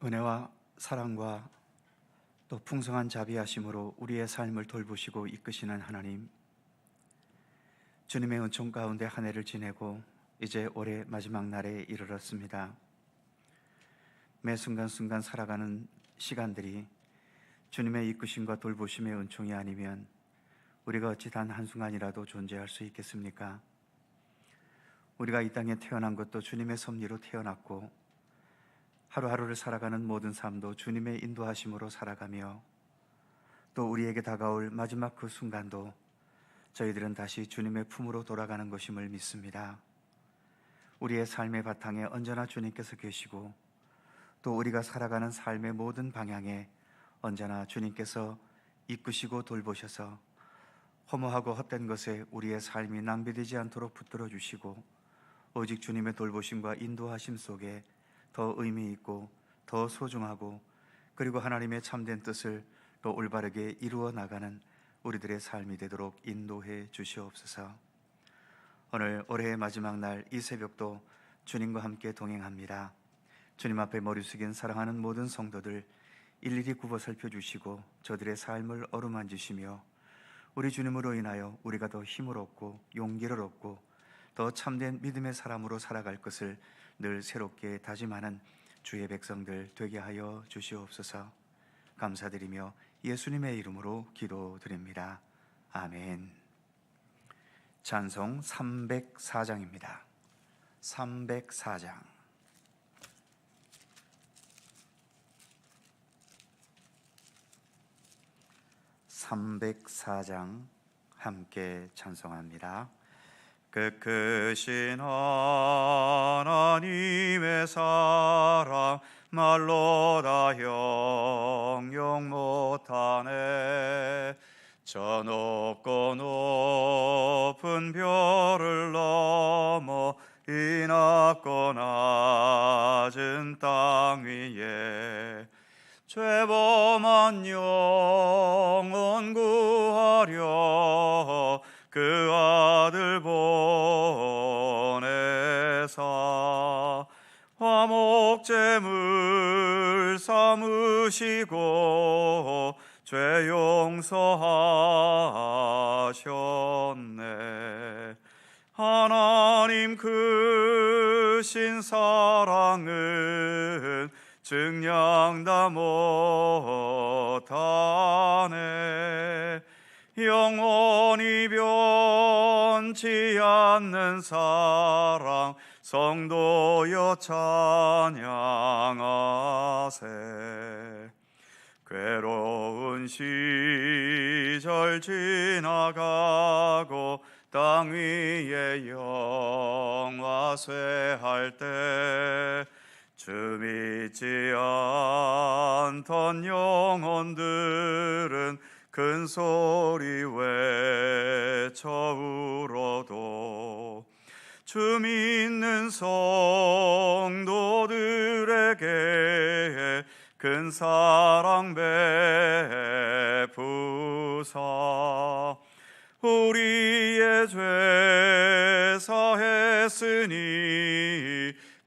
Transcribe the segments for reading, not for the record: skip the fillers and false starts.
은혜와 사랑과 또 풍성한 자비하심으로 우리의 삶을 돌보시고 이끄시는 하나님, 주님의 은총 가운데 한 해를 지내고 이제 올해 마지막 날에 이르렀습니다. 매 순간순간 살아가는 시간들이 주님의 이끄심과 돌보심의 은총이 아니면 우리가 어찌 단 한순간이라도 존재할 수 있겠습니까? 우리가 이 땅에 태어난 것도 주님의 섭리로 태어났고 하루하루를 살아가는 모든 삶도 주님의 인도하심으로 살아가며 또 우리에게 다가올 마지막 그 순간도 저희들은 다시 주님의 품으로 돌아가는 것임을 믿습니다. 우리의 삶의 바탕에 언제나 주님께서 계시고 또 우리가 살아가는 삶의 모든 방향에 언제나 주님께서 이끄시고 돌보셔서 허무하고 헛된 것에 우리의 삶이 낭비되지 않도록 붙들어 주시고 오직 주님의 돌보심과 인도하심 속에 더 의미 있고 더 소중하고 그리고 하나님의 참된 뜻을 또 올바르게 이루어 나가는 우리들의 삶이 되도록 인도해 주시옵소서. 오늘 올해의 마지막 날 이 새벽도 주님과 함께 동행합니다. 주님 앞에 머리 숙인 사랑하는 모든 성도들 일일이 굽어 살펴주시고 저들의 삶을 어루만지시며 우리 주님으로 인하여 우리가 더 힘을 얻고 용기를 얻고 더 참된 믿음의 사람으로 살아갈 것을 늘 새롭게 다짐하는 주의 백성들 되게 하여 주시옵소서. 감사드리며 예수님의 이름으로 기도드립니다. 아멘. 찬송 304장입니다. 304장. 함께 찬송합니다. 크신 하나님의 사랑 말로 다 형용 못하네. 저 높고 높은 별을 넘어 이 낮고 낮은 땅 위에 죄범한 영혼 구하려 그 아들 보내사 화목제물 삼으시고 죄 용서하셨네. 하나님 크신 사랑은 증량다 못하네. 영원히 변치 않는 사랑 성도여 찬양하세. 괴로운 시절 지나가고 땅 위에 영화쇠할 때 주 믿지 않던 영혼들은 큰 소리 외쳐 울어도 주 믿는 성도들에게 큰 사랑 베푸사 우리의 죄 사했으니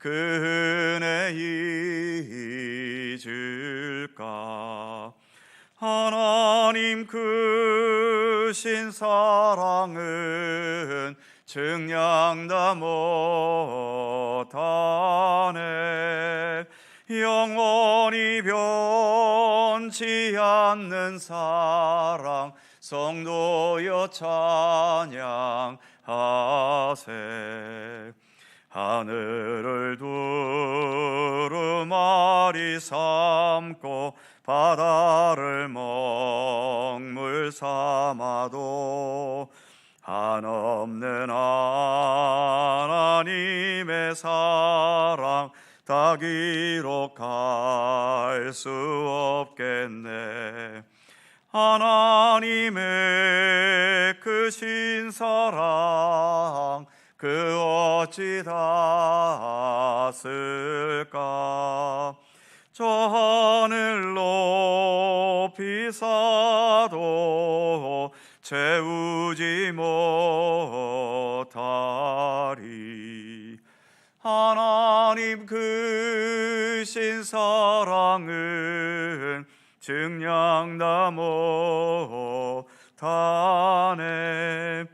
그 은혜 잊을까. 하나님 크신 사랑은 증량다 못하네. 영원히 변치 않는 사랑 성도여 찬양하세. 하늘을 두루마리 삼고 바다를 먹물 삼아도 한없는 하나님의 사랑 다 기록할 수 없겠네. 하나님의 크신 사랑 그 어찌 닿았을까. 저 하늘 높이 사도 채우지 못하리. 하나님 크신 사랑은 증량다 못하네.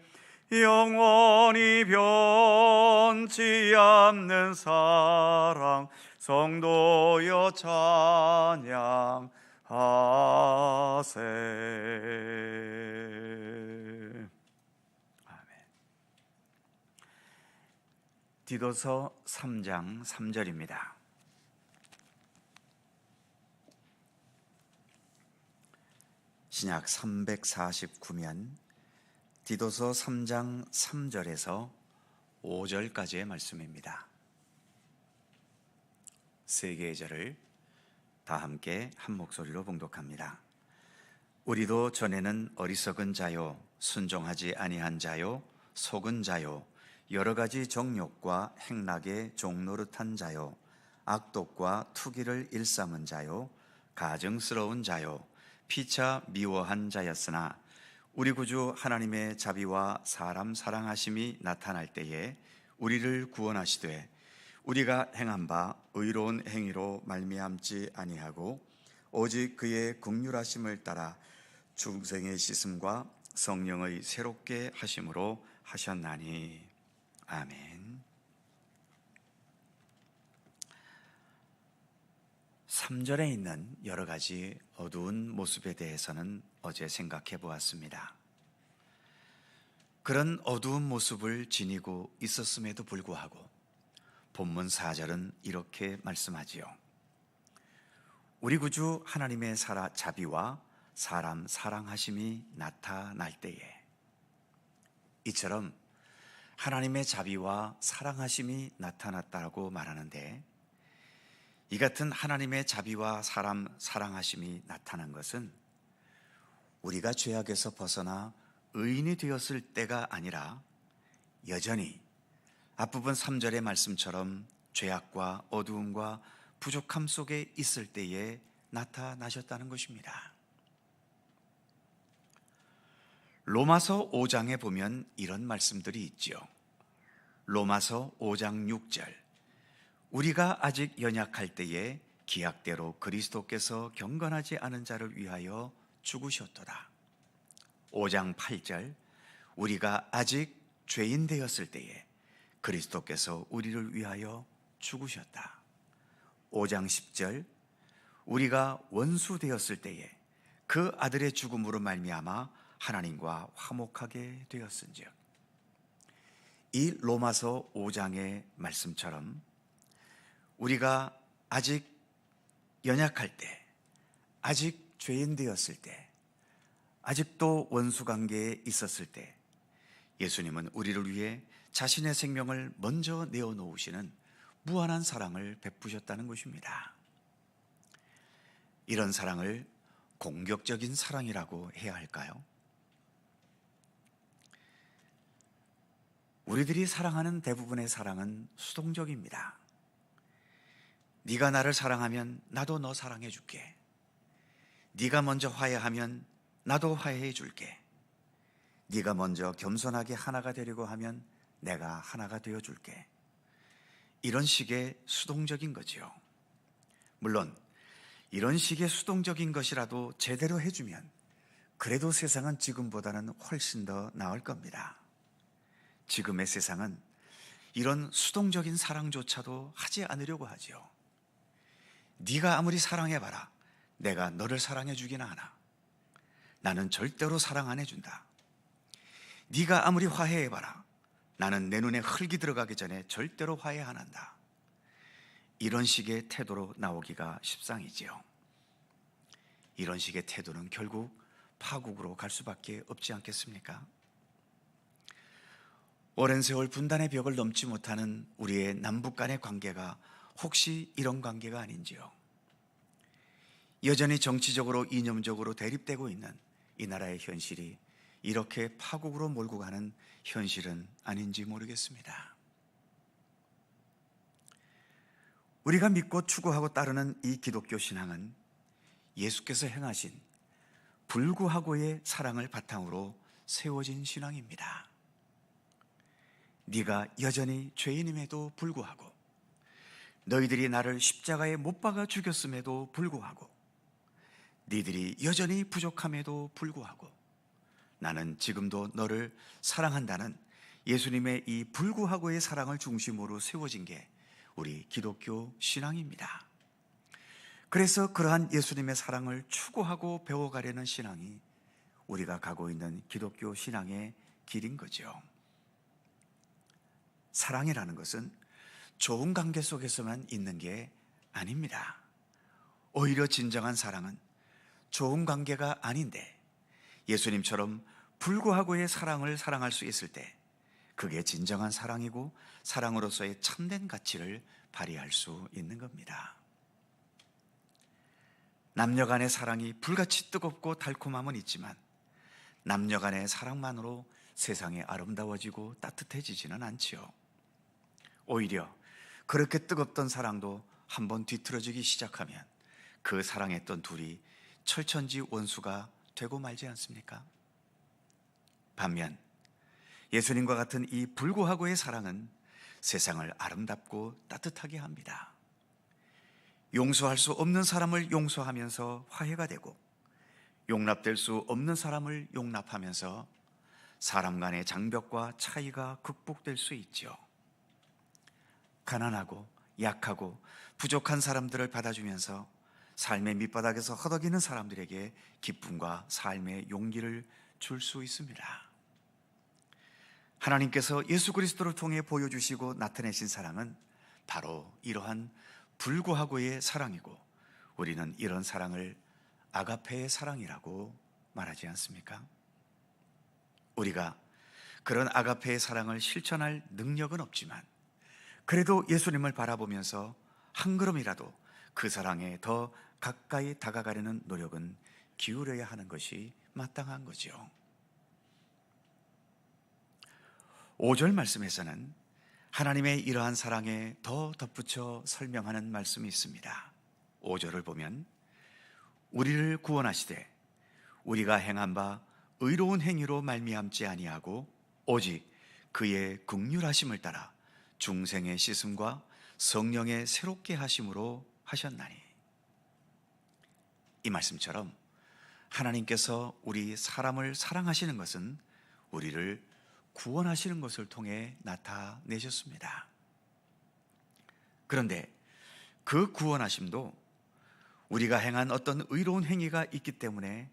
영원히 변치 않는 사랑 성도여 찬양하세. 아멘. 디도서 3장 3절입니다. 신약 349면 디도서 3장 3절에서 5절까지의 말씀입니다. 세 개의 절을 다 함께 한 목소리로 봉독합니다. 우리도 전에는 어리석은 자요, 순종하지 아니한 자요, 속은 자요, 여러 가지 정욕과 행락의 종노릇한 자요, 악독과 투기를 일삼은 자요, 가증스러운 자요, 피차 미워한 자였으나 우리 구주 하나님의 자비와 사람 사랑하심이 나타날 때에 우리를 구원하시되 우리가 행한 바 의로운 행위로 말미암지 아니하고 오직 그의 긍휼하심을 따라 중생의 씻음과 성령의 새롭게 하심으로 하셨나니. 아멘. 3절에 있는 여러 가지 어두운 모습에 대해서는 어제 생각해 보았습니다. 그런 어두운 모습을 지니고 있었음에도 불구하고 본문 4절은 이렇게 말씀하지요. 우리 구주 하나님의 자비와 사람 사랑하심이 나타날 때에, 이처럼 하나님의 자비와 사랑하심이 나타났다고 말하는데, 이 같은 하나님의 자비와 사람 사랑하심이 나타난 것은 우리가 죄악에서 벗어나 의인이 되었을 때가 아니라 여전히 앞부분 3절의 말씀처럼 죄악과 어두움과 부족함 속에 있을 때에 나타나셨다는 것입니다. 로마서 5장에 보면 이런 말씀들이 있죠. 로마서 5장 6절, 우리가 아직 연약할 때에 기약대로 그리스도께서 경건하지 않은 자를 위하여 죽으셨도다. 5장 8절, 우리가 아직 죄인 되었을 때에 그리스도께서 우리를 위하여 죽으셨다. 5장 10절, 우리가 원수 되었을 때에 그 아들의 죽음으로 말미암아 하나님과 화목하게 되었은즉. 이 로마서 5장의 말씀처럼 우리가 아직 연약할 때, 아직 죄인 되었을 때, 아직도 원수 관계에 있었을 때 예수님은 우리를 위해 자신의 생명을 먼저 내어놓으시는 무한한 사랑을 베푸셨다는 것입니다. 이런 사랑을 공격적인 사랑이라고 해야 할까요? 우리들이 사랑하는 대부분의 사랑은 수동적입니다. 네가 나를 사랑하면 나도 너 사랑해 줄게. 네가 먼저 화해하면 나도 화해해 줄게. 네가 먼저 겸손하게 하나가 되려고 하면 내가 하나가 되어 줄게. 이런 식의 수동적인 거지요. 물론 이런 식의 수동적인 것이라도 제대로 해주면 그래도 세상은 지금보다는 훨씬 더 나을 겁니다. 지금의 세상은 이런 수동적인 사랑조차도 하지 않으려고 하지요. 네가 아무리 사랑해봐라, 내가 너를 사랑해 주기나 하나. 나는 절대로 사랑 안 해준다. 네가 아무리 화해해봐라, 나는 내 눈에 흙이 들어가기 전에 절대로 화해 안 한다. 이런 식의 태도로 나오기가 십상이지요. 이런 식의 태도는 결국 파국으로 갈 수밖에 없지 않겠습니까? 오랜 세월 분단의 벽을 넘지 못하는 우리의 남북 간의 관계가 혹시 이런 관계가 아닌지요? 여전히 정치적으로 이념적으로 대립되고 있는 이 나라의 현실이 이렇게 파국으로 몰고 가는 현실은 아닌지 모르겠습니다. 우리가 믿고 추구하고 따르는 이 기독교 신앙은 예수께서 행하신 불구하고의 사랑을 바탕으로 세워진 신앙입니다. 네가 여전히 죄인임에도 불구하고 너희들이 나를 십자가에 못 박아 죽였음에도 불구하고, 너희들이 여전히 부족함에도 불구하고 나는 지금도 너를 사랑한다는 예수님의 이 불구하고의 사랑을 중심으로 세워진 게 우리 기독교 신앙입니다. 그래서 그러한 예수님의 사랑을 추구하고 배워가려는 신앙이 우리가 가고 있는 기독교 신앙의 길인 거죠. 사랑이라는 것은 좋은 관계 속에서만 있는 게 아닙니다. 오히려 진정한 사랑은 좋은 관계가 아닌데 예수님처럼 불구하고의 사랑을 사랑할 수 있을 때 그게 진정한 사랑이고 사랑으로서의 참된 가치를 발휘할 수 있는 겁니다. 남녀 간의 사랑이 불같이 뜨겁고 달콤함은 있지만 남녀 간의 사랑만으로 세상이 아름다워지고 따뜻해지지는 않지요. 오히려 그렇게 뜨겁던 사랑도 한번 뒤틀어지기 시작하면 그 사랑했던 둘이 철천지 원수가 되고 말지 않습니까? 반면 예수님과 같은 이 불구하고의 사랑은 세상을 아름답고 따뜻하게 합니다. 용서할 수 없는 사람을 용서하면서 화해가 되고 용납될 수 없는 사람을 용납하면서 사람 간의 장벽과 차이가 극복될 수 있죠. 가난하고 약하고 부족한 사람들을 받아주면서 삶의 밑바닥에서 허덕이는 사람들에게 기쁨과 삶의 용기를 줄 수 있습니다. 하나님께서 예수 그리스도를 통해 보여주시고 나타내신 사랑은 바로 이러한 불구하고의 사랑이고 우리는 이런 사랑을 아가페의 사랑이라고 말하지 않습니까? 우리가 그런 아가페의 사랑을 실천할 능력은 없지만 그래도 예수님을 바라보면서 한 걸음이라도 그 사랑에 더 가까이 다가가려는 노력은 기울여야 하는 것이 마땅한 거죠. 5절 말씀에서는 하나님의 이러한 사랑에 더 덧붙여 설명하는 말씀이 있습니다. 5절을 보면 우리를 구원하시되 우리가 행한 바 의로운 행위로 말미암지 아니하고 오직 그의 긍휼하심을 따라 중생의 씻음과 성령의 새롭게 하심으로 하셨나니. 이 말씀처럼 하나님께서 우리 사람을 사랑하시는 것은 우리를 구원하시는 것을 통해 나타내셨습니다. 그런데 그 구원하심도 우리가 행한 어떤 의로운 행위가 있기 때문에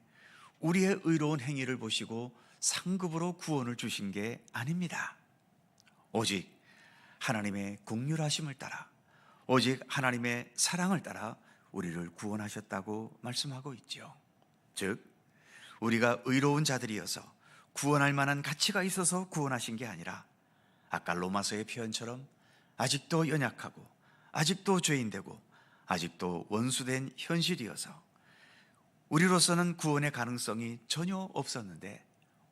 우리의 의로운 행위를 보시고 상급으로 구원을 주신 게 아닙니다. 오직 하나님의 긍휼하심을 따라, 오직 하나님의 사랑을 따라 우리를 구원하셨다고 말씀하고 있죠. 즉 우리가 의로운 자들이어서 구원할 만한 가치가 있어서 구원하신 게 아니라 아까 로마서의 표현처럼 아직도 연약하고 아직도 죄인되고 아직도 원수된 현실이어서 우리로서는 구원의 가능성이 전혀 없었는데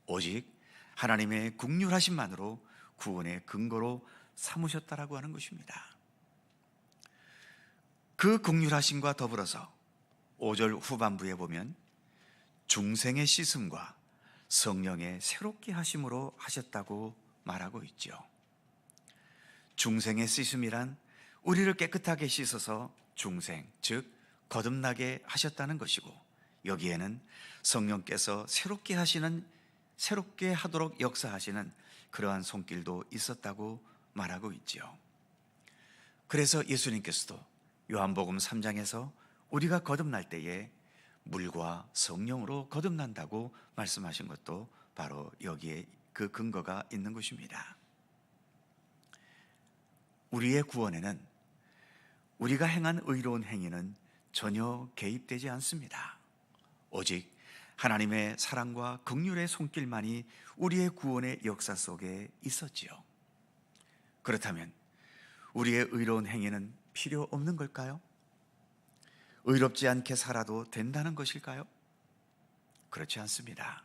오직 하나님의 긍휼하심만으로 구원의 근거로 삼으셨다라고 하는 것입니다. 그 긍휼하심과 더불어서 5절 후반부에 보면 중생의 씻음과 성령의 새롭게 하심으로 하셨다고 말하고 있죠. 중생의 씻음이란 우리를 깨끗하게 씻어서 중생, 즉 거듭나게 하셨다는 것이고 여기에는 성령께서 새롭게 하도록 역사하시는 그러한 손길도 있었다고 말하고 있죠. 그래서 예수님께서도 요한복음 3장에서 우리가 거듭날 때에 물과 성령으로 거듭난다고 말씀하신 것도 바로 여기에 그 근거가 있는 것입니다. 우리의 구원에는 우리가 행한 의로운 행위는 전혀 개입되지 않습니다. 오직 하나님의 사랑과 긍휼의 손길만이 우리의 구원의 역사 속에 있었지요. 그렇다면 우리의 의로운 행위는 필요 없는 걸까요? 의롭지 않게 살아도 된다는 것일까요? 그렇지 않습니다.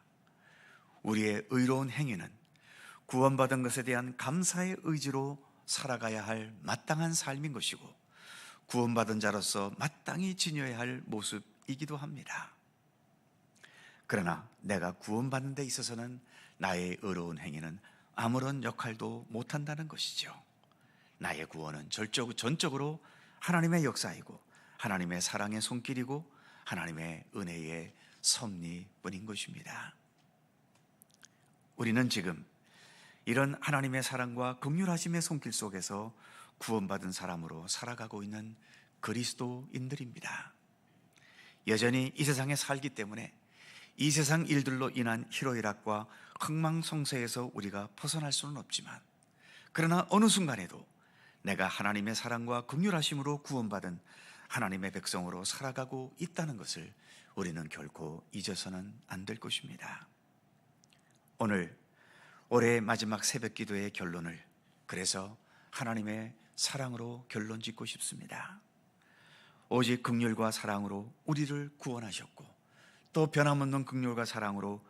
우리의 의로운 행위는 구원받은 것에 대한 감사의 의지로 살아가야 할 마땅한 삶인 것이고 구원받은 자로서 마땅히 지녀야 할 모습이기도 합니다. 그러나 내가 구원받는 데 있어서는 나의 의로운 행위는 아무런 역할도 못한다는 것이죠. 나의 구원은 전적으로 하나님의 역사이고 하나님의 사랑의 손길이고 하나님의 은혜의 섭리뿐인 것입니다. 우리는 지금 이런 하나님의 사랑과 긍휼하심의 손길 속에서 구원받은 사람으로 살아가고 있는 그리스도인들입니다. 여전히 이 세상에 살기 때문에 이 세상 일들로 인한 희로애락과 흥망성쇠에서 우리가 벗어날 수는 없지만, 그러나 어느 순간에도 내가 하나님의 사랑과 긍휼하심으로 구원받은 하나님의 백성으로 살아가고 있다는 것을 우리는 결코 잊어서는 안 될 것입니다. 오늘 올해의 마지막 새벽 기도의 결론을 그래서 하나님의 사랑으로 결론 짓고 싶습니다. 오직 긍휼과 사랑으로 우리를 구원하셨고 또 변함없는 긍휼과 사랑으로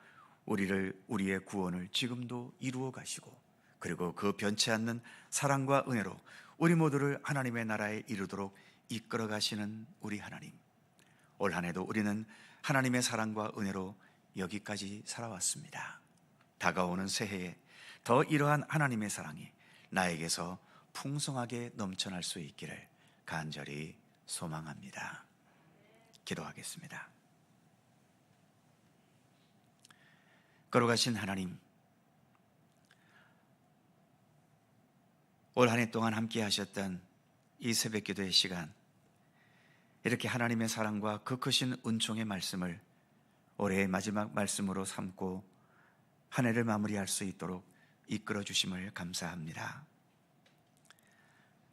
우리의 구원을 지금도 이루어 가시고, 그리고 그 변치 않는 사랑과 은혜로 우리 모두를 하나님의 나라에 이르도록 이끌어 가시는 우리 하나님, 올 한 해도 우리는 하나님의 사랑과 은혜로 여기까지 살아왔습니다. 다가오는 새해에 더 이러한 하나님의 사랑이 나에게서 풍성하게 넘쳐날 수 있기를 간절히 소망합니다. 기도하겠습니다. 걸어가신 하나님, 올 한 해 동안 함께 하셨던 이 새벽 기도의 시간, 이렇게 하나님의 사랑과 그 크신 은총의 말씀을 올해의 마지막 말씀으로 삼고 한 해를 마무리할 수 있도록 이끌어 주심을 감사합니다.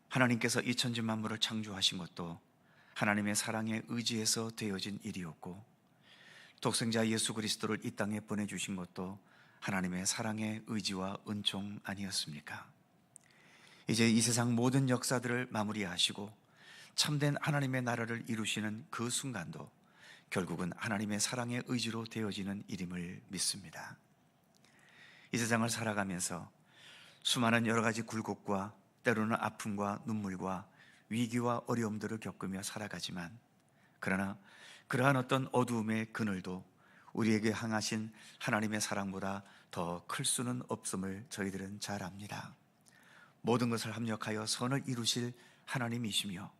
하나님께서 이 천지 만물을 창조하신 것도 하나님의 사랑에 의지해서 되어진 일이었고, 독생자 예수 그리스도를 이 땅에 보내주신 것도 하나님의 사랑의 의지와 은총 아니었습니까? 이제 이 세상 모든 역사들을 마무리하시고 참된 하나님의 나라를 이루시는 그 순간도 결국은 하나님의 사랑의 의지로 되어지는 일임을 믿습니다. 이 세상을 살아가면서 수많은 여러 가지 굴곡과 때로는 아픔과 눈물과 위기와 어려움들을 겪으며 살아가지만, 그러나 그러한 어떤 어두움의 그늘도 우리에게 향하신 하나님의 사랑보다 더 클 수는 없음을 저희들은 잘 압니다. 모든 것을 합력하여 선을 이루실 하나님이시며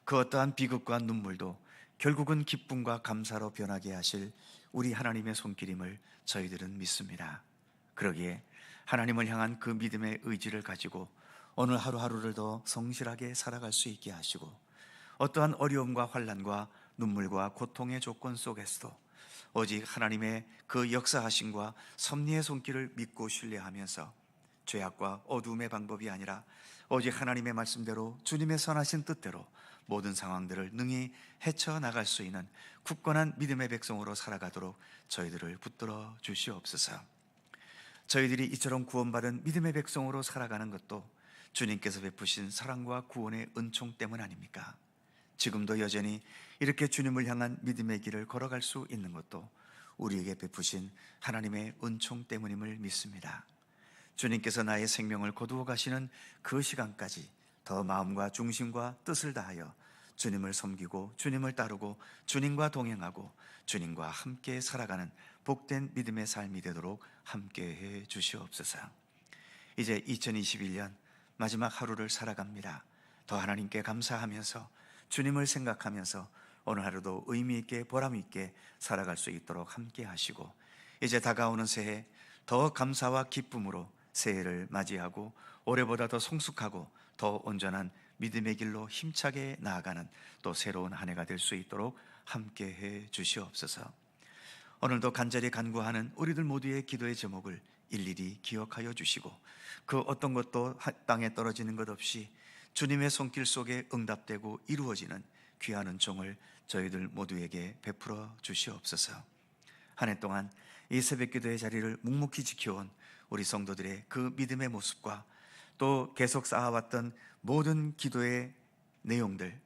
그 어떠한 비극과 눈물도 결국은 기쁨과 감사로 변하게 하실 우리 하나님의 손길임을 저희들은 믿습니다. 그러기에 하나님을 향한 그 믿음의 의지를 가지고 오늘 하루하루를 더 성실하게 살아갈 수 있게 하시고, 어떠한 어려움과 환난과 눈물과 고통의 조건 속에서도 오직 하나님의 그 역사하심과 섭리의 손길을 믿고 신뢰하면서 죄악과 어두움의 방법이 아니라 오직 하나님의 말씀대로 주님의 선하신 뜻대로 모든 상황들을 능히 헤쳐나갈 수 있는 굳건한 믿음의 백성으로 살아가도록 저희들을 붙들어 주시옵소서. 저희들이 이처럼 구원받은 믿음의 백성으로 살아가는 것도 주님께서 베푸신 사랑과 구원의 은총 때문 아닙니까? 지금도 여전히 이렇게 주님을 향한 믿음의 길을 걸어갈 수 있는 것도 우리에게 베푸신 하나님의 은총 때문임을 믿습니다. 주님께서 나의 생명을 거두어 가시는 그 시간까지 더 마음과 중심과 뜻을 다하여 주님을 섬기고 주님을 따르고 주님과 동행하고 주님과 함께 살아가는 복된 믿음의 삶이 되도록 함께해 주시옵소서. 이제 2021년 마지막 하루를 살아갑니다. 더 하나님께 감사하면서 주님을 생각하면서 오늘 하루도 의미 있게 보람 있게 살아갈 수 있도록 함께 하시고, 이제 다가오는 새해 더 감사와 기쁨으로 새해를 맞이하고 올해보다 더 성숙하고 더 온전한 믿음의 길로 힘차게 나아가는 또 새로운 한 해가 될 수 있도록 함께해 주시옵소서. 오늘도 간절히 간구하는 우리들 모두의 기도의 제목을 일일이 기억하여 주시고, 그 어떤 것도 땅에 떨어지는 것 없이 주님의 손길 속에 응답되고 이루어지는 귀한 은총을 저희들 모두에게 베풀어 주시옵소서. 한 해 동안 이 새벽 기도의 자리를 묵묵히 지켜온 우리 성도들의 그 믿음의 모습과 또 계속 쌓아왔던 모든 기도의 내용들,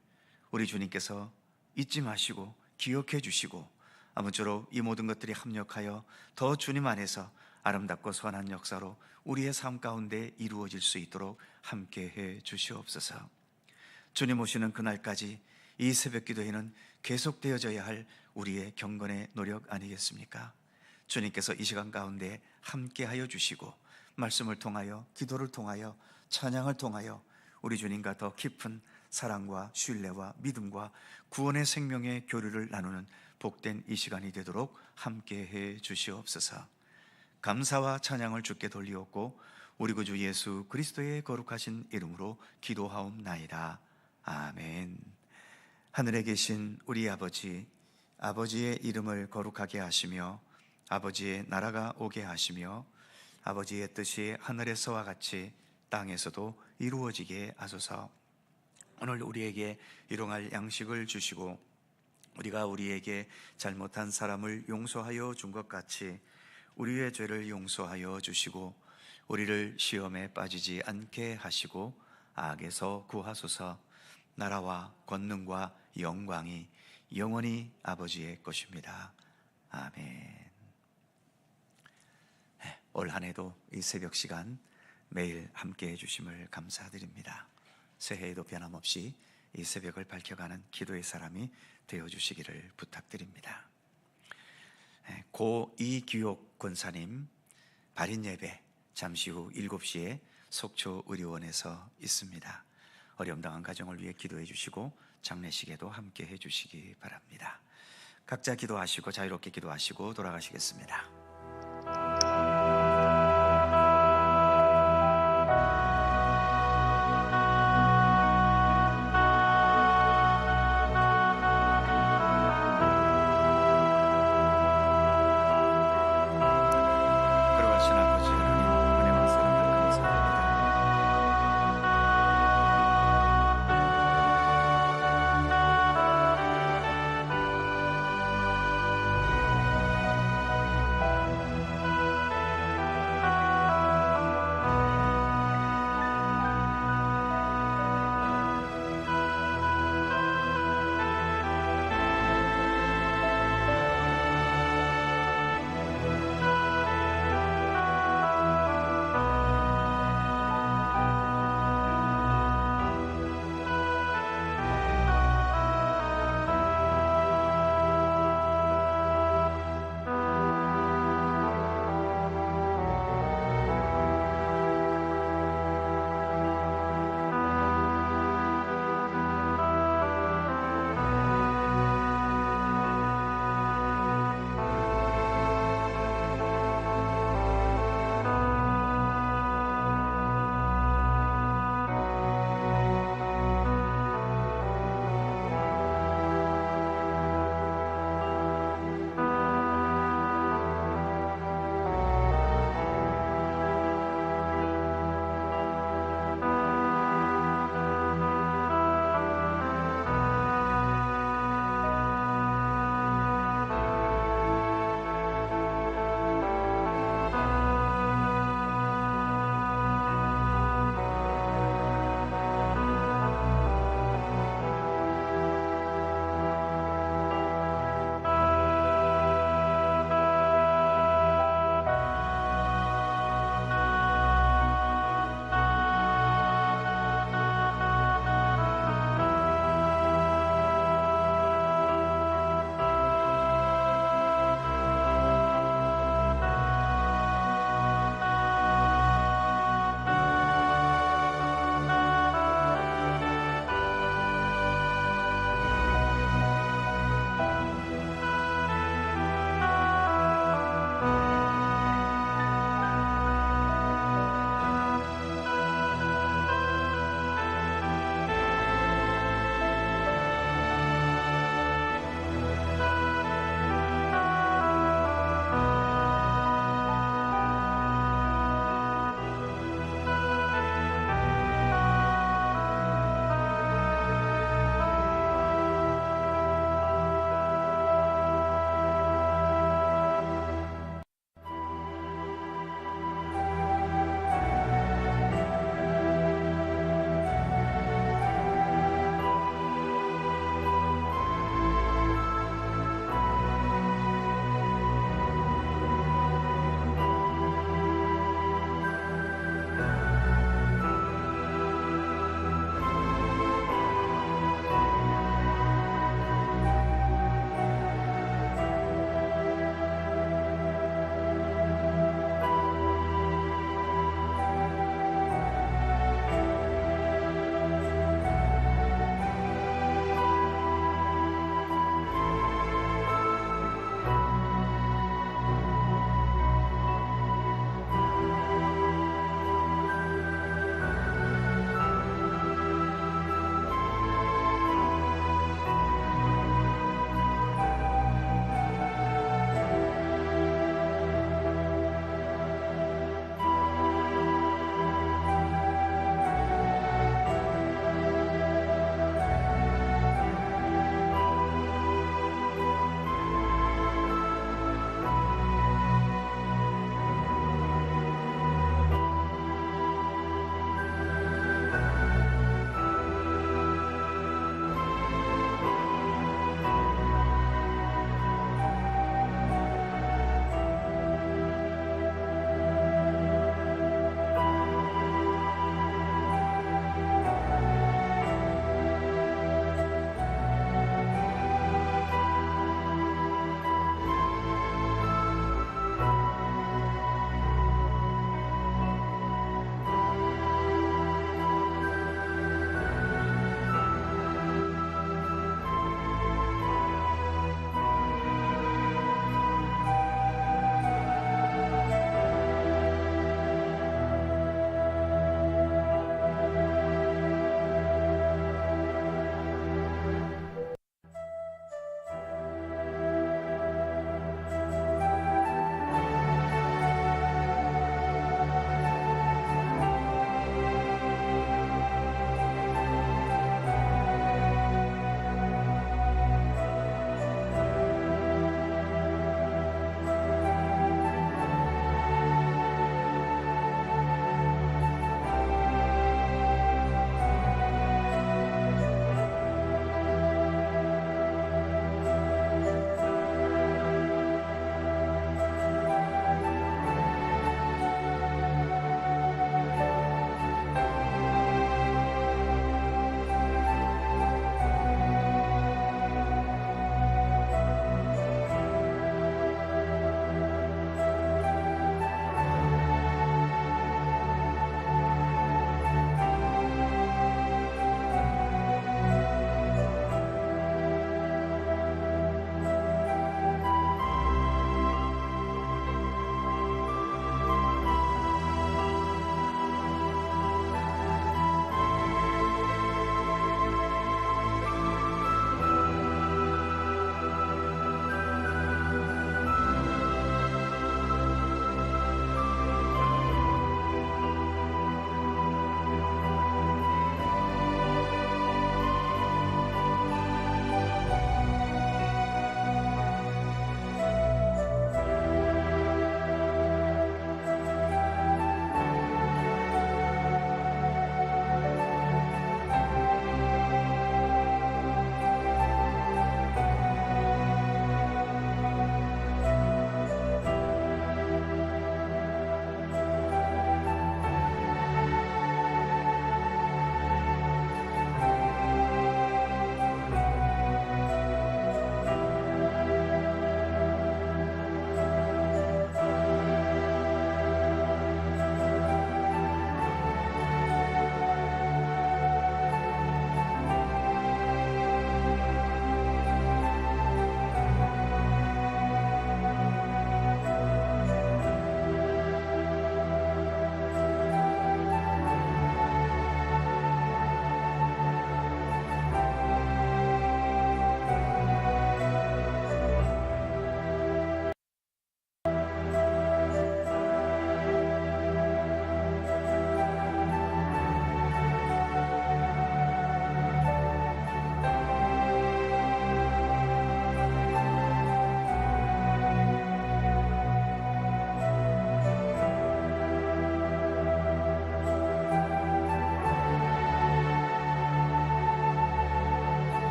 우리 주님께서 잊지 마시고 기억해 주시고 아무쪼록 이 모든 것들이 합력하여 더 주님 안에서 아름답고 선한 역사로 우리의 삶 가운데 이루어질 수 있도록 함께해 주시옵소서. 주님 오시는 그날까지 이 새벽 기도회는 계속되어져야 할 우리의 경건의 노력 아니겠습니까? 주님께서 이 시간 가운데 함께하여 주시고 말씀을 통하여 기도를 통하여 찬양을 통하여 우리 주님과 더 깊은 사랑과 신뢰와 믿음과 구원의 생명의 교류를 나누는 복된 이 시간이 되도록 함께해 주시옵소서. 감사와 찬양을 주께 돌리옵고 우리 구주 예수 그리스도의 거룩하신 이름으로 기도하옵나이다. 아멘. 하늘에 계신 우리 아버지, 아버지의 이름을 거룩하게 하시며 아버지의 나라가 오게 하시며 아버지의 뜻이 하늘에서와 같이 땅에서도 이루어지게 하소서. 오늘 우리에게 일용할 양식을 주시고 우리가 우리에게 잘못한 사람을 용서하여 준 것 같이 우리의 죄를 용서하여 주시고 우리를 시험에 빠지지 않게 하시고 악에서 구하소서. 나라와 권능과 영광이 영원히 아버지의 것입니다. 아멘. 올 한 해도 이 새벽 시간 매일 함께 해주심을 감사드립니다. 새해에도 변함없이 이 새벽을 밝혀가는 기도의 사람이 되어주시기를 부탁드립니다. 고 이규옥 권사님 발인 예배 잠시 후 7시에 속초의료원에서 있습니다. 어려움 당한 가정을 위해 기도해 주시고 장례식에도 함께 해 주시기 바랍니다. 각자 기도하시고 자유롭게 기도하시고 돌아가시겠습니다.